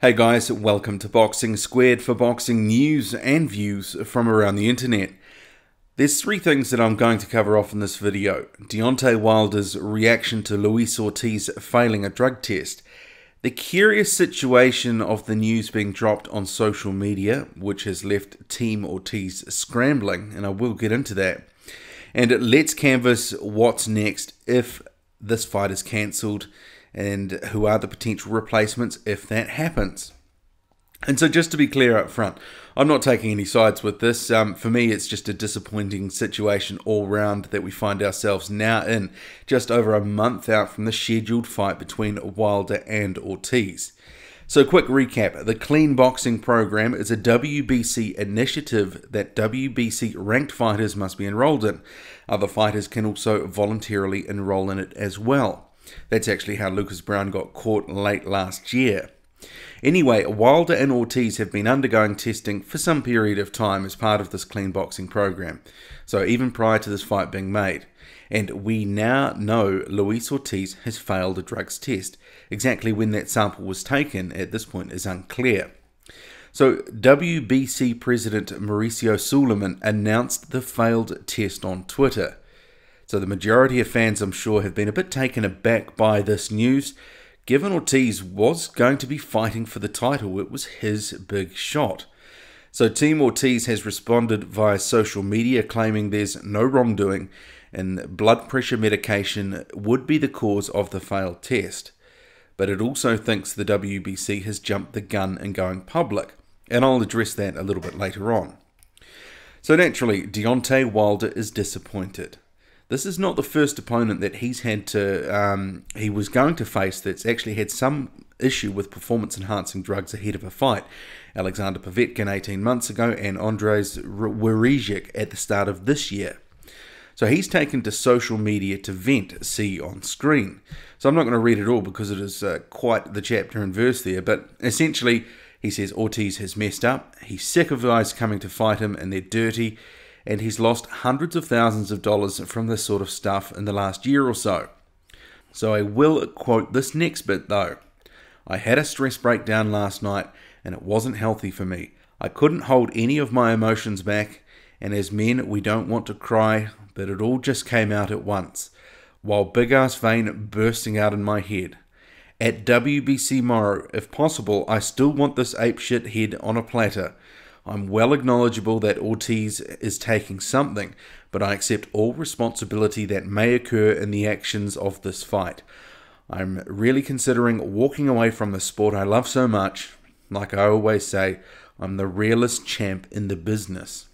Hey guys, welcome to Boxing Squared for boxing news and views from around the internet. There's three things that I'm going to cover off in this video. Deontay Wilder's reaction to Luis Ortiz failing a drug test, the curious situation of the news being dropped on social media, which has left Team Ortiz scrambling, and I will get into that. And let's canvass what's next if this fight is cancelled, and who are the potential replacements if that happens. And so just to be clear up front, I'm not taking any sides with this. For me, it's just a disappointing situation all round that we find ourselves now in, just over a month out from the scheduled fight between Wilder and Ortiz. So quick recap, the Clean Boxing program is a WBC initiative that WBC ranked fighters must be enrolled in. Other fighters can also voluntarily enroll in it as well. That's actually how Lucas Brown got caught late last year. Anyway, Wilder and Ortiz have been undergoing testing for some period of time as part of this clean boxing program, so even prior to this fight being made. And we now know Luis Ortiz has failed a drugs test. Exactly when that sample was taken at this point is unclear. So WBC President Mauricio Sulaiman announced the failed test on Twitter. So the majority of fans, I'm sure, have been a bit taken aback by this news. Given Ortiz was going to be fighting for the title, it was his big shot. So Team Ortiz has responded via social media claiming there's no wrongdoing and blood pressure medication would be the cause of the failed test. But it also thinks the WBC has jumped the gun in going public, and I'll address that a little bit later on. So naturally, Deontay Wilder is disappointed. This is not the first opponent that he was going to face that's actually had some issue with performance-enhancing drugs ahead of a fight. Alexander Povetkin 18 months ago and Ondřej Werežič at the start of this year. So he's taken to social media to vent, see on screen. So I'm not going to read it all because it is quite the chapter and verse there, but essentially he says Ortiz has messed up, he's sick of guys coming to fight him and they're dirty, and he's lost hundreds of thousands of dollars from this sort of stuff in the last year or so. So I will quote this next bit though. I had a stress breakdown last night and it wasn't healthy for me. I couldn't hold any of my emotions back, and as men we don't want to cry, but it all just came out at once, while big ass vein bursting out in my head. At WBC Morrow, if possible, I still want this apeshit head on a platter. I'm well acknowledgeable that Ortiz is taking something, but I accept all responsibility that may occur in the actions of this fight. I'm really considering walking away from the sport I love so much. Like I always say, I'm the realest champ in the business.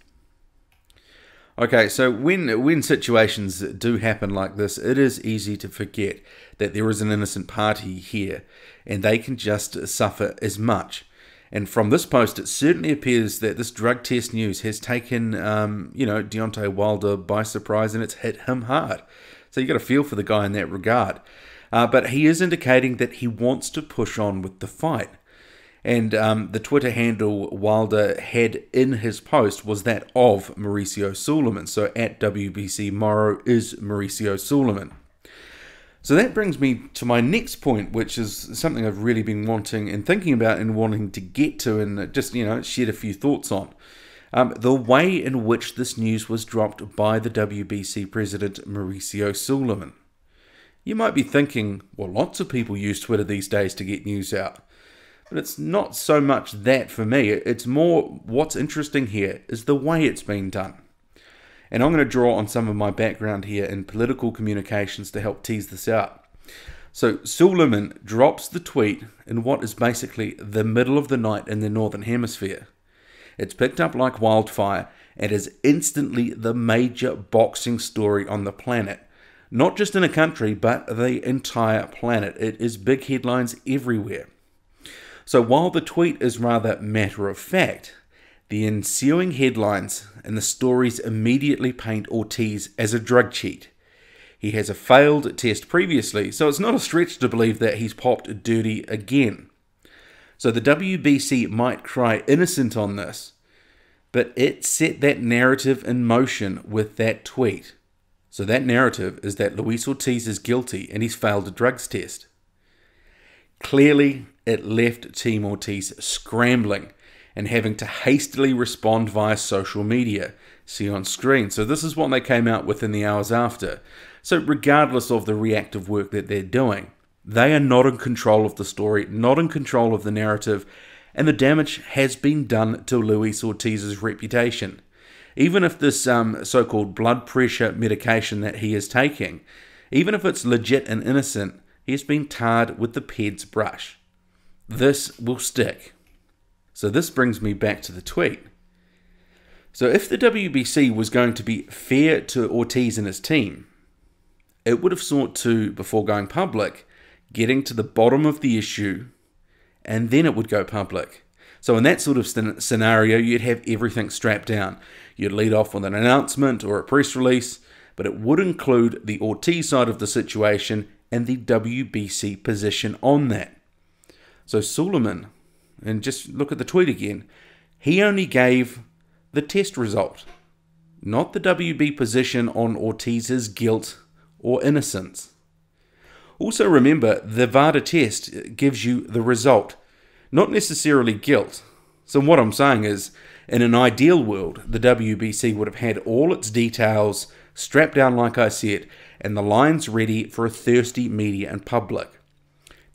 Okay, so when situations do happen like this, it is easy to forget that there is an innocent party here, and they can just suffer as much. And from this post, it certainly appears that this drug test news has taken, Deontay Wilder by surprise, and it's hit him hard. So you got to feel for the guy in that regard. But he is indicating that he wants to push on with the fight. And the Twitter handle Wilder had in his post was that of Mauricio Sulaiman. So at WBC Morrow is Mauricio Sulaiman. So that brings me to my next point, which is something I've really been wanting and thinking about and wanting to get to and just, shed a few thoughts on. The way in which this news was dropped by the WBC president, Mauricio Sulaiman. You might be thinking, well, lots of people use Twitter these days to get news out. But it's not so much that for me. It's more what's interesting here is the way it's been done. And I'm going to draw on some of my background here in political communications to help tease this out. So Sulaiman drops the tweet in what is basically the middle of the night in the Northern Hemisphere. It's picked up like wildfire and is instantly the major boxing story on the planet. Not just in a country, but the entire planet. It is big headlines everywhere. So while the tweet is rather matter of fact, the ensuing headlines and the stories immediately paint Ortiz as a drug cheat. He has a failed test previously, so it's not a stretch to believe that he's popped dirty again. So the WBC might cry innocent on this, but it set that narrative in motion with that tweet. So that narrative is that Luis Ortiz is guilty and he's failed a drugs test. Clearly, it left Team Ortiz scrambling and having to hastily respond via social media. See on screen. So this is what they came out with in the hours after. So regardless of the reactive work that they're doing, they are not in control of the story, not in control of the narrative, and the damage has been done to Luis Ortiz's reputation. Even if this so-called blood pressure medication that he is taking, even if it's legit and innocent, he has been tarred with the Ped's brush. This will stick. So this brings me back to the tweet. So if the WBC was going to be fair to Ortiz and his team, it would have sought to, before going public, getting to the bottom of the issue, and then it would go public. So in that sort of scenario, you'd have everything strapped down. You'd lead off with an announcement or a press release, but it would include the Ortiz side of the situation and the WBC position on that. So Suleiman, and just look at the tweet again, he only gave the test result, not the WB position on Ortiz's guilt or innocence. Also remember, the VADA test gives you the result, not necessarily guilt. So what I'm saying is, in an ideal world, the WBC would have had all its details strapped down like I said, and the lines ready for a thirsty media and public.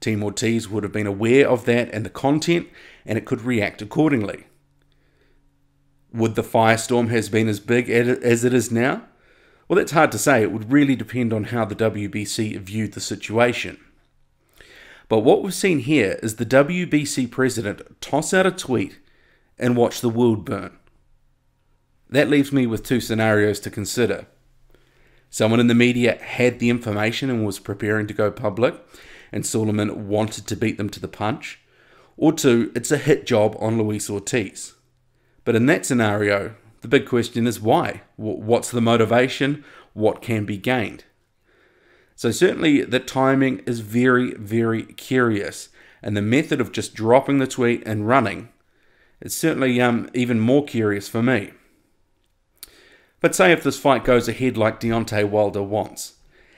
Team Ortiz would have been aware of that and the content, and it could react accordingly. Would the firestorm have been as big as it is now? Well, that's hard to say. It would really depend on how the WBC viewed the situation. But what we've seen here is the WBC president toss out a tweet and watch the world burn. That leaves me with two scenarios to consider. Someone in the media had the information and was preparing to go public, and Suleiman wanted to beat them to the punch. Or two, it's a hit job on Luis Ortiz. But in that scenario, the big question is why? What's the motivation? What can be gained? So certainly the timing is very, very curious. And the method of just dropping the tweet and running is certainly even more curious for me. But say if this fight goes ahead like Deontay Wilder wants,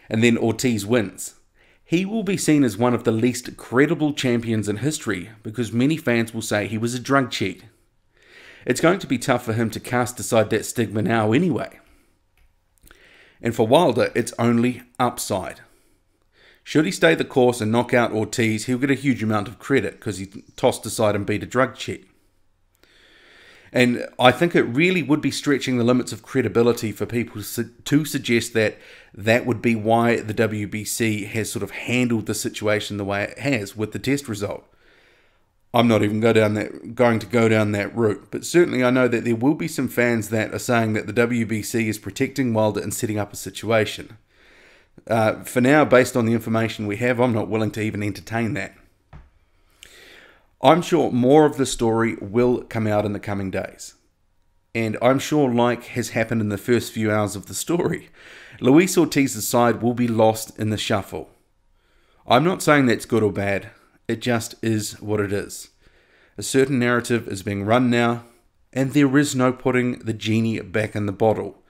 and then Ortiz wins, he will be seen as one of the least credible champions in history because many fans will say he was a drug cheat. It's going to be tough for him to cast aside that stigma now anyway. And for Wilder, it's only upside. Should he stay the course and knock out Ortiz, he'll get a huge amount of credit because he tossed aside and beat a drug cheat. And I think it really would be stretching the limits of credibility for people to suggest that that would be why the WBC has sort of handled the situation the way it has with the test result. I'm not even going to go down that route, but certainly I know that there will be some fans that are saying that the WBC is protecting Wilder and setting up a situation. For now, based on the information we have, I'm not willing to even entertain that. I'm sure more of the story will come out in the coming days. And I'm sure, like has happened in the first few hours of the story, Luis Ortiz's side will be lost in the shuffle. I'm not saying that's good or bad. It just is what it is. A certain narrative is being run now, and there is no putting the genie back in the bottle.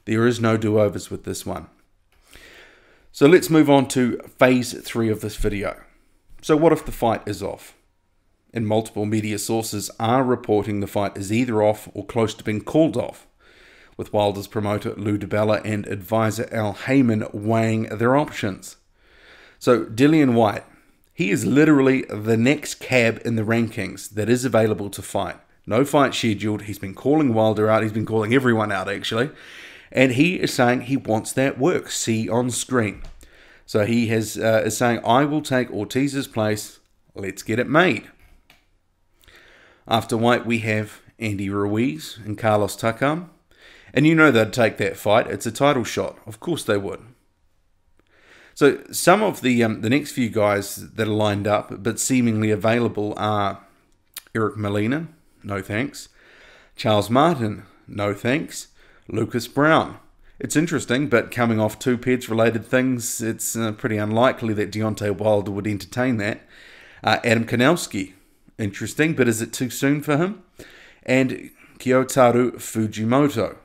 There is no do-overs with this one. So let's move on to phase 3 of this video. So what if the fight is off? And multiple media sources are reporting the fight is either off or close to being called off, with Wilder's promoter Lou DiBella and advisor Al Heyman weighing their options. So Dillian Whyte, he is literally the next cab in the rankings that is available to fight. No fight scheduled. He's been calling Wilder out. He's been calling everyone out, actually. And he is saying he wants that work. See on screen. So he is saying, I will take Ortiz's place. Let's get it made. After Whyte, we have Andy Ruiz and Carlos Takam. And you know they'd take that fight. It's a title shot. Of course they would. So some of the next few guys that are lined up but seemingly available are Eric Molina, no thanks. Charles Martin, no thanks. Lucas Brown. It's interesting, but coming off two Peds-related things, it's pretty unlikely that Deontay Wilder would entertain that. Adam Kanelski, interesting, but is it too soon for him? And Kyotaru Fujimoto,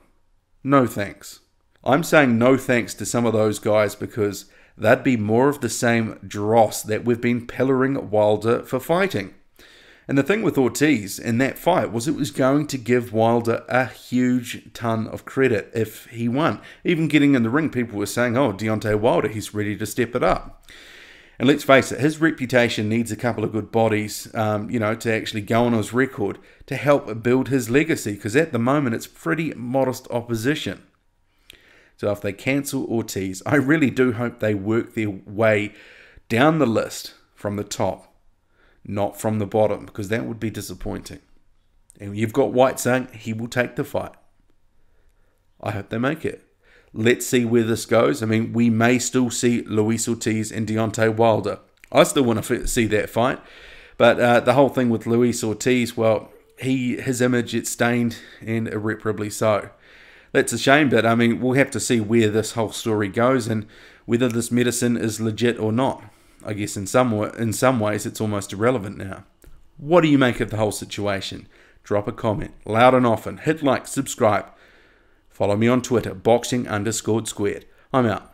no thanks. I'm saying no thanks to some of those guys because they'd be more of the same dross that we've been pillaring Wilder for fighting. And the thing with Ortiz in that fight was it was going to give Wilder a huge ton of credit if he won. Even getting in the ring, people were saying, oh, Deontay Wilder, he's ready to step it up. And let's face it, his reputation needs a couple of good bodies, to actually go on his record to help build his legacy, because at the moment it's pretty modest opposition. So if they cancel Ortiz, I really do hope they work their way down the list from the top, not from the bottom, because that would be disappointing. And you've got White saying he will take the fight. I hope they make it. Let's see where this goes. I mean, we may still see Luis Ortiz and Deontay Wilder. I still want to see that fight. But the whole thing with Luis Ortiz, well, his image, it's stained, and irreparably so. That's a shame, but I mean, we'll have to see where this whole story goes and whether this medicine is legit or not. I guess in some ways it's almost irrelevant now. What do you make of the whole situation? Drop a comment, loud and often. Hit like, subscribe. Follow me on Twitter, boxing_squared. I'm out.